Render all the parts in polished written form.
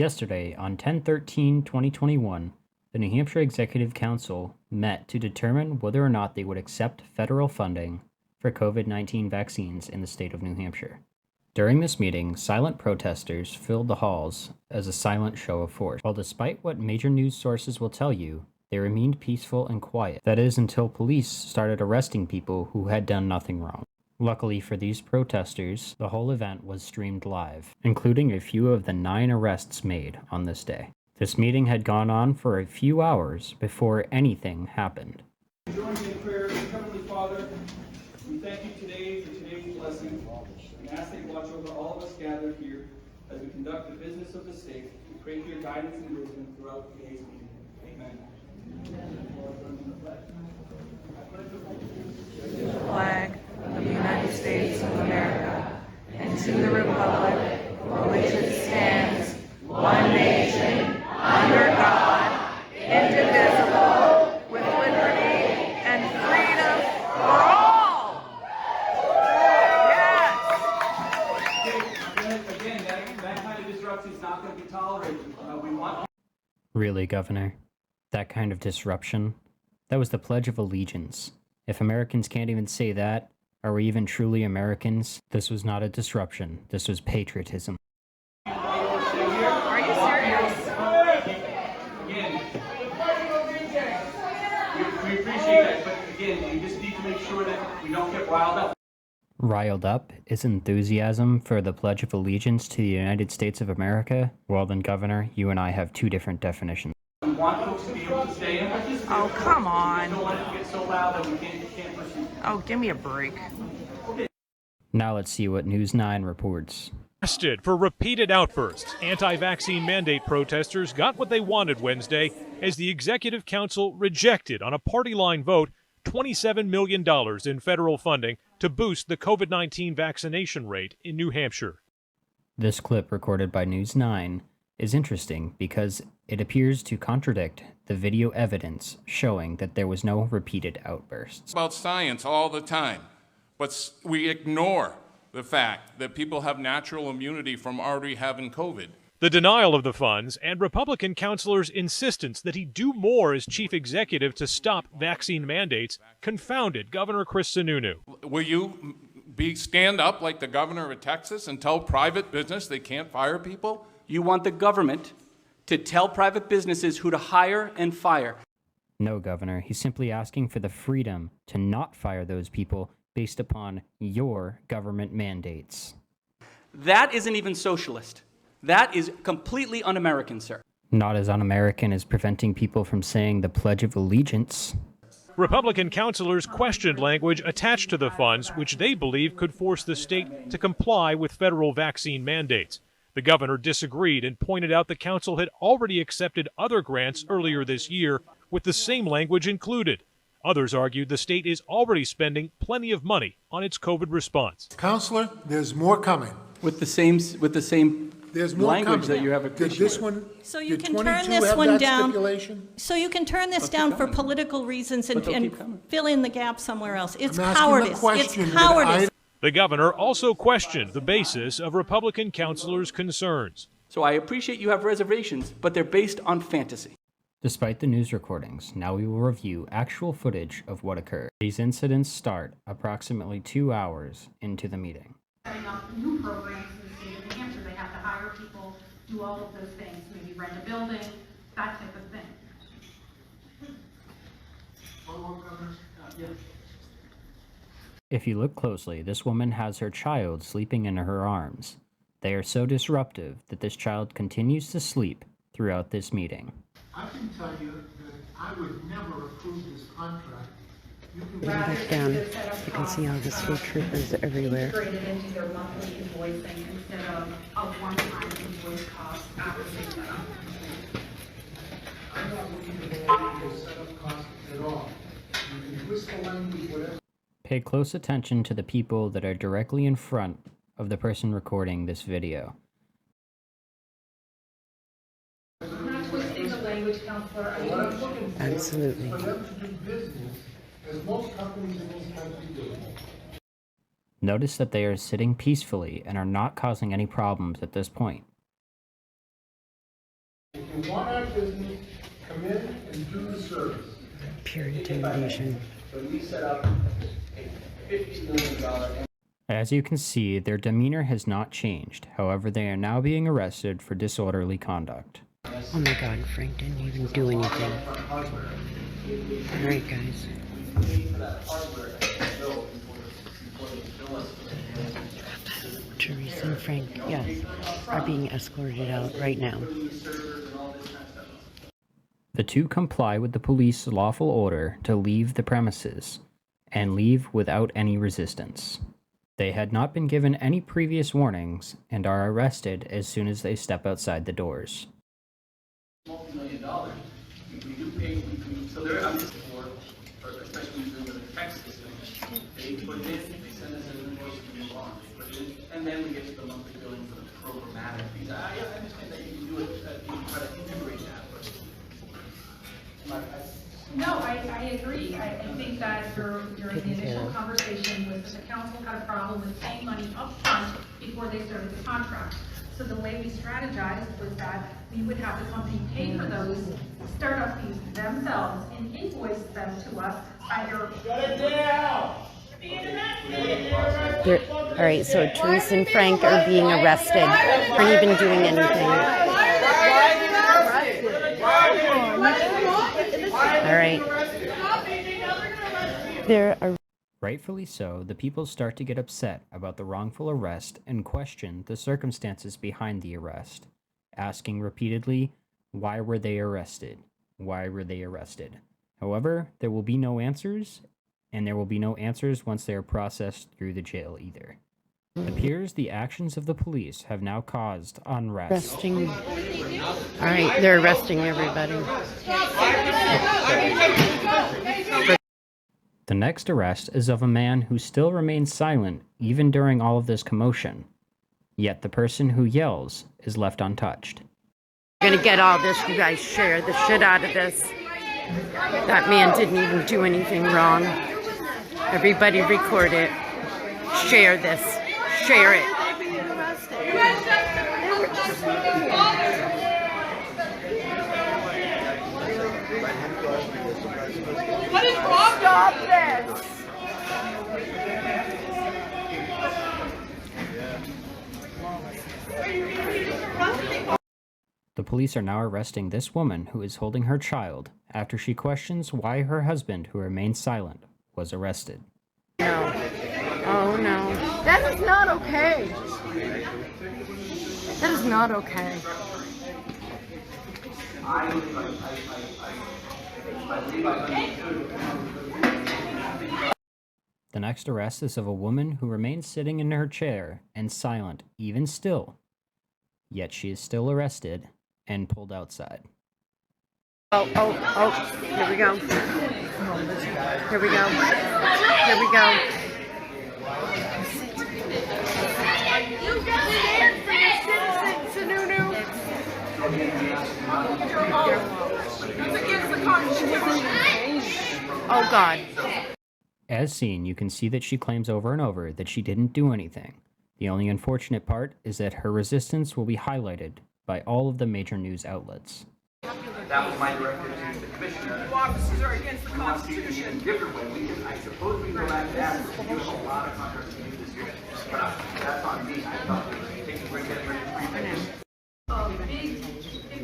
Yesterday, on 10/13/2021, the New Hampshire Executive Council met to determine whether or not they would accept federal funding for COVID-19 vaccines in the state of New Hampshire. During this meeting, silent protesters filled the halls as a silent show of force. While despite what major news sources will tell you, they remained peaceful and quiet. That is, until police started arresting people who had done nothing wrong. Luckily for these protesters, the whole event was streamed live, including a few of the 9 arrests made on this day. This meeting had gone on for a few hours before anything happened. Join me in prayer. Heavenly Father, we thank you today for today's blessing and ask that you watch over all of us gathered here as we conduct the business of the state. We pray for your guidance and wisdom throughout today's meeting. Amen. Flag of the United States of America and to the republic for which it stands, one nation, under God, indivisible, with liberty and freedom for all. Yes! Again, that kind of disruption is not going to be tolerated. We want. Really, Governor? That kind of disruption? That was the Pledge of Allegiance. If Americans can't even say that, are we even truly Americans? This was not a disruption. This was patriotism. Are you serious? Again, we appreciate that, but again, we just need to make sure that we don't get riled up. Riled up is enthusiasm for the Pledge of Allegiance to the United States of America? Well then, Governor, you and I have 2 different definitions. We want folks to be able to stay and participate. Oh, come We on. don't want it to get so loud that we can't proceed. Oh, give me a break. Now let's see what News 9 reports. Arrested for repeated outbursts, anti-vaccine mandate protesters got what they wanted Wednesday as the Executive Council rejected on a party line vote $27 million in federal funding to boost the COVID-19 vaccination rate in New Hampshire. This clip recorded by News 9 is interesting because it appears to contradict the video evidence showing that there was no repeated outbursts. About science all the time, but we ignore the fact that people have natural immunity from already having COVID. The denial of the funds and Republican councilors' insistence that he do more as chief executive to stop vaccine mandates confounded Governor Chris Sununu. Will you stand up like the governor of Texas and tell private business they can't fire people? You want the government to tell private businesses who to hire and fire. No, Governor, he's simply asking for the freedom to not fire those people based upon your government mandates. That isn't even socialist. That is completely un-American, sir. Not as un-American as preventing people from saying the Pledge of Allegiance. Republican councilors questioned language attached to the funds, which they believe could force the state to comply with federal vaccine mandates. The governor disagreed and pointed out the council had already accepted other grants earlier this year with the same language included. Others argued the state is already spending plenty of money on its COVID response. Counselor, there's more coming. With the same There's more language coming. that you have Did appreciated. this one, So you did can turn 22 this have one that down. stipulation? So you can turn this down for political reasons and, they'll keep and coming. fill in the gap somewhere else. It's I'm asking cowardice. the question. It's Would cowardice. The governor also questioned the basis of Republican councilors' concerns. So I appreciate you have reservations, but they're based on fantasy. Despite the news recordings, now we will review actual footage of what occurred. These incidents start approximately 2 hours into the meeting. Setting up new programs in the state of New Hampshire. They have to hire people, do all of those things, maybe rent a building, that type of thing. If you look closely, this woman has her child sleeping in her arms. They are so disruptive that this child continues to sleep throughout this meeting. I can tell you that I would never approve this contract. Back down, you can see all the state troopers everywhere. Integrated into their monthly invoicing instead of a one-time invoice cost after they set up. I'm not looking at the setup costs at all. You can twist the language, whatever. Pay close attention to the people that are directly in front of the person recording this video. I'm not twisting the language, Counselor. Absolutely. For them to do business, as most companies in this country do. Notice that they are sitting peacefully and are not causing any problems at this point. If you want our business, come in and do the service. Pure intimidation. So we set up a $50 million. As you can see, their demeanor has not changed. However, they are now being arrested for disorderly conduct. Oh my God, Frank didn't even do anything. Alright, guys. Teresa and Frank, yes, are being escorted out right now. The two comply with the police lawful order to leave the premises, and leave without any resistance. They had not been given any previous warnings, and are arrested as soon as they step outside the doors. Multi-million dollars. We do pay, so there, I'm just for, especially when you're doing the tax system, they put it in, they send us an invoice, we move on, they put it in, and then we get to the monthly billing for the programmatic fees. Yeah, I understand that you can do it, you can try to integrate that, but. No, I agree. I think that during the initial conversation with the council had a problem with paying money up front before they started the contract. So the way we strategized was that we would have the company pay for those startup fees themselves and invoice them to us either. Shut it down! Alright, so Teresa and Frank are being arrested for not even doing anything. Alright. There are. Rightfully so, the people start to get upset about the wrongful arrest and question the circumstances behind the arrest, asking repeatedly, why were they arrested? Why were they arrested? However, there will be no answers, and there will be no answers once they are processed through the jail either. It appears the actions of the police have now caused unrest. Arresting. Alright, they're arresting everybody. The next arrest is of a man who still remains silent even during all of this commotion. Yet the person who yells is left untouched. We're gonna get all this, you guys share the shit out of this. That man didn't even do anything wrong. Everybody record it. Share this. Share it. What is wrong? Stop this! The police are now arresting this woman who is holding her child after she questions why her husband, who remains silent, was arrested. No. Oh no. That is not okay. That is not okay. The next arrest is of a woman who remains sitting in her chair and silent, even still. Yet she is still arrested and pulled outside. Oh, here we go. Here we go. Here we go. You got it, Sununu. It's against the Constitution. Oh God. As seen, you can see that she claims over and over that she didn't do anything. The only unfortunate part is that her resistance will be highlighted by all of the major news outlets. That was my directive to the commissioner. You officers are against the Constitution. In a different way, I suppose we can go back to that. We do have a lot of contracts to do this year. But that's on me. I thought we were taking a break, getting ready to pre-finish. Big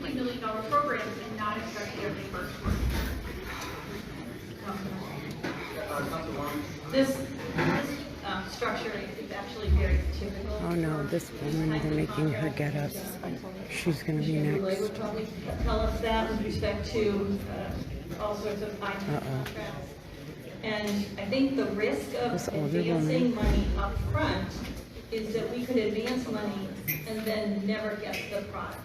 $50 million programs and not expect their first work. This structure is actually very typical. Oh no, this woman, they're making her get up. She's gonna be Labor next. would probably tell us that with respect to all sorts of finance contracts. And I think the risk of This older advancing woman. money up front is that we could advance money and then never get the product.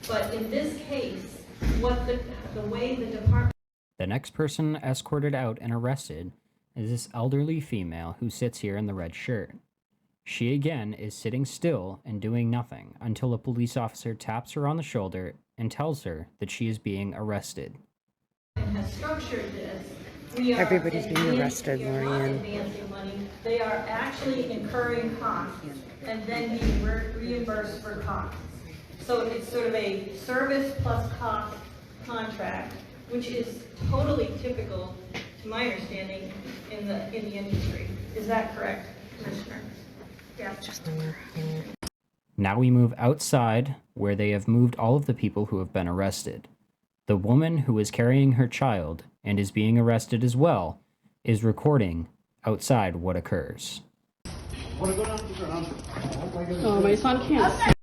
But in this case, what the way the department. The next person escorted out and arrested is this elderly female who sits here in the red shirt. She again is sitting still and doing nothing until a police officer taps her on the shoulder and tells her that she is being arrested. Has structured this. We are Everybody's being advancing- arrested, we are not Lorianne. advancing money. They are actually incurring costs and then being reimbursed for costs. So it's sort of a service plus cost contract, which is totally typical, to my understanding, in the industry. Is that correct, Commissioner? Yes. Now we move outside, where they have moved all of the people who have been arrested. The woman who is carrying her child and is being arrested as well is recording outside what occurs. Oh, my son can't.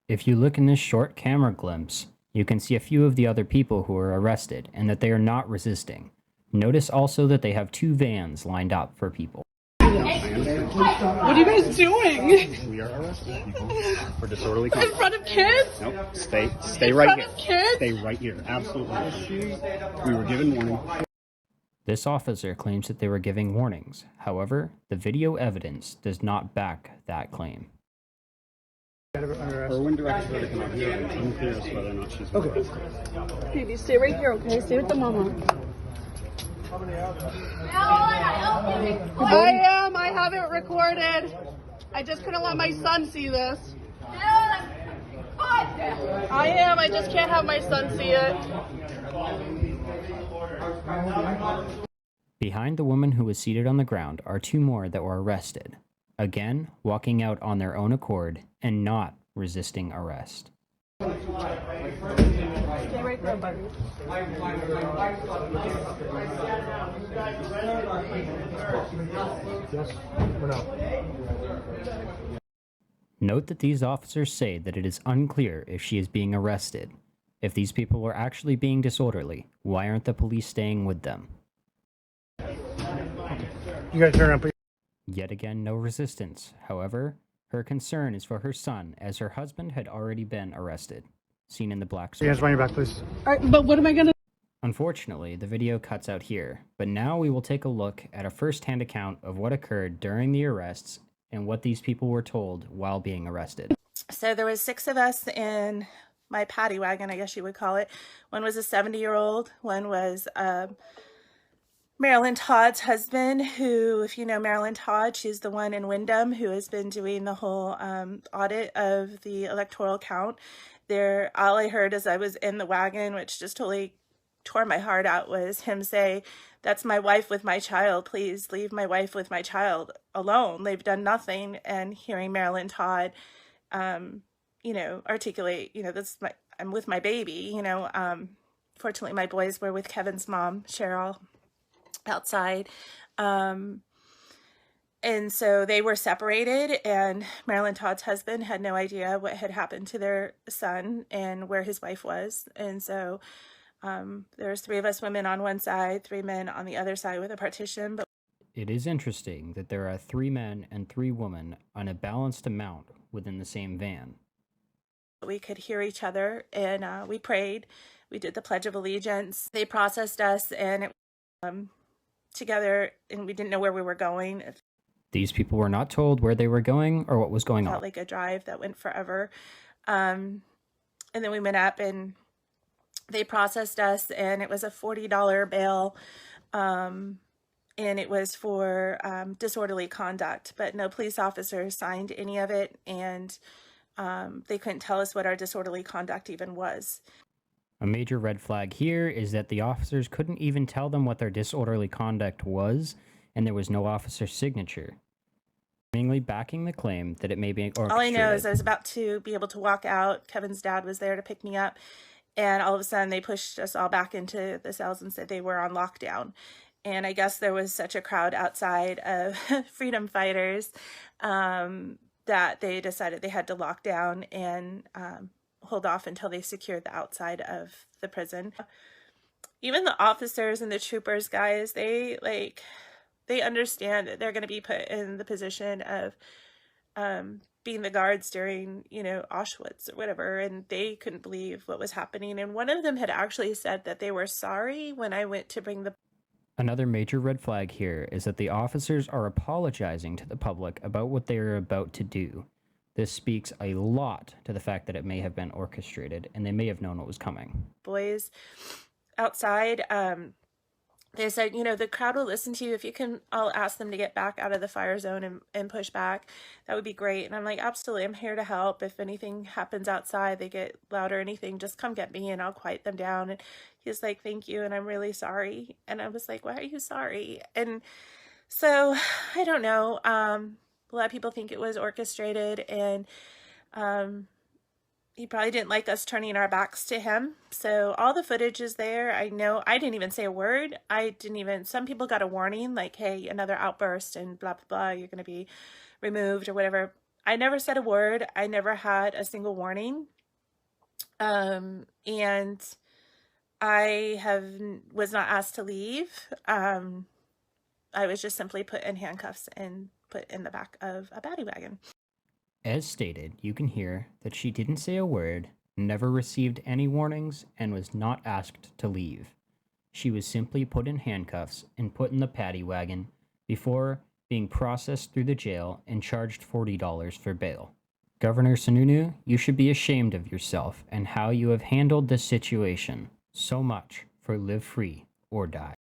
If you look in this short camera glimpse, you can see a few of the other people who are arrested and that they are not resisting. Notice also that they have 2 vans lined up for people. What are you guys doing? We are arresting people for disorderly conduct. In front of kids? Nope. Stay right here. In front of kids? Stay right here. Absolutely. We were given warning. This officer claims that they were giving warnings. However, the video evidence does not back that claim. Erwin directed her to come out here, and it's unclear as to whether or not she's been arrested. Baby, stay right here, okay? Stay with the mama. I have it recorded. I just couldn't let my son see this. I just can't have my son see it. Behind the woman who was seated on the ground are 2 more that were arrested. Again, walking out on their own accord and not resisting arrest. Stay right there, buddy. Yes or no? Note that these officers say that it is unclear if she is being arrested. If these people were actually being disorderly, why aren't the police staying with them? You gotta turn around, please. Yet again, no resistance. However, her concern is for her son, as her husband had already been arrested. Seen in the black Your hands behind your back, please. All right, but what am I gonna? Unfortunately, the video cuts out here, but now we will take a look at a first-hand account of what occurred during the arrests and what these people were told while being arrested. So there was 6 of us in my paddy wagon, I guess you would call it. One was a 70-year-old, one was Marilyn Todd's husband, who, if you know Marilyn Todd, she's the one in Wyndham who has been doing the whole audit of the electoral count. All I heard as I was in the wagon, which just totally tore my heart out, was him say, "That's my wife with my child. Please leave my wife with my child alone. They've done nothing." And hearing Marilyn Todd, articulate, I'm with my baby, fortunately my boys were with Kevin's mom, Cheryl, outside. And so they were separated, and Marilyn Todd's husband had no idea what had happened to their son and where his wife was. And so there's 3 of us women on one side, 3 men on the other side with a partition. But it is interesting that there are 3 men and 3 women on a balanced amount within the same van. We could hear each other, and we prayed. We did the Pledge of Allegiance. They processed us, and it together, and we didn't know where we were going. These people were not told where they were going or what was going on. Felt like a drive that went forever. And then we went up and they processed us, and it was a $40 bail. And it was for disorderly conduct, but no police officers signed any of it. And they couldn't tell us what our disorderly conduct even was. A major red flag here is that the officers couldn't even tell them what their disorderly conduct was, and there was no officer's signature, seemingly backing the claim that it may be orchestrated. All I know is I was about to be able to walk out. Kevin's dad was there to pick me up, and all of a sudden they pushed us all back into the cells and said they were on lockdown. And I guess there was such a crowd outside of freedom fighters that they decided they had to lock down and hold off until they secured the outside of the prison. Even the officers and the troopers, guys, they understand that they're going to be put in the position of being the guards during, Auschwitz or whatever, and they couldn't believe what was happening. And one of them had actually said that they were sorry when I went to bring the... Another major red flag here is that the officers are apologizing to the public about what they are about to do. This speaks a lot to the fact that it may have been orchestrated, and they may have known what was coming. Boys outside, they said, you know, the crowd will listen to you. If you can, I'll ask them to get back out of the fire zone and push back. That would be great. And I'm like, absolutely, I'm here to help. If anything happens outside, they get loud or anything, just come get me and I'll quiet them down. And he's like, thank you. And I'm really sorry. And I was like, why are you sorry? And so I don't know. A lot of people think it was orchestrated, and he probably didn't like us turning our backs to him. So all the footage is there. I know I didn't even say a word. Some people got a warning like, hey, another outburst and blah, blah, blah, you're going to be removed or whatever. I never said a word. I never had a single warning. And I was not asked to leave. I was just simply put in handcuffs and put in the back of a paddy wagon. As stated, you can hear that she didn't say a word, never received any warnings, and was not asked to leave. She was simply put in handcuffs and put in the paddy wagon before being processed through the jail and charged $40 for bail. Governor Sununu, you should be ashamed of yourself and how you have handled this situation. So much for live free or die.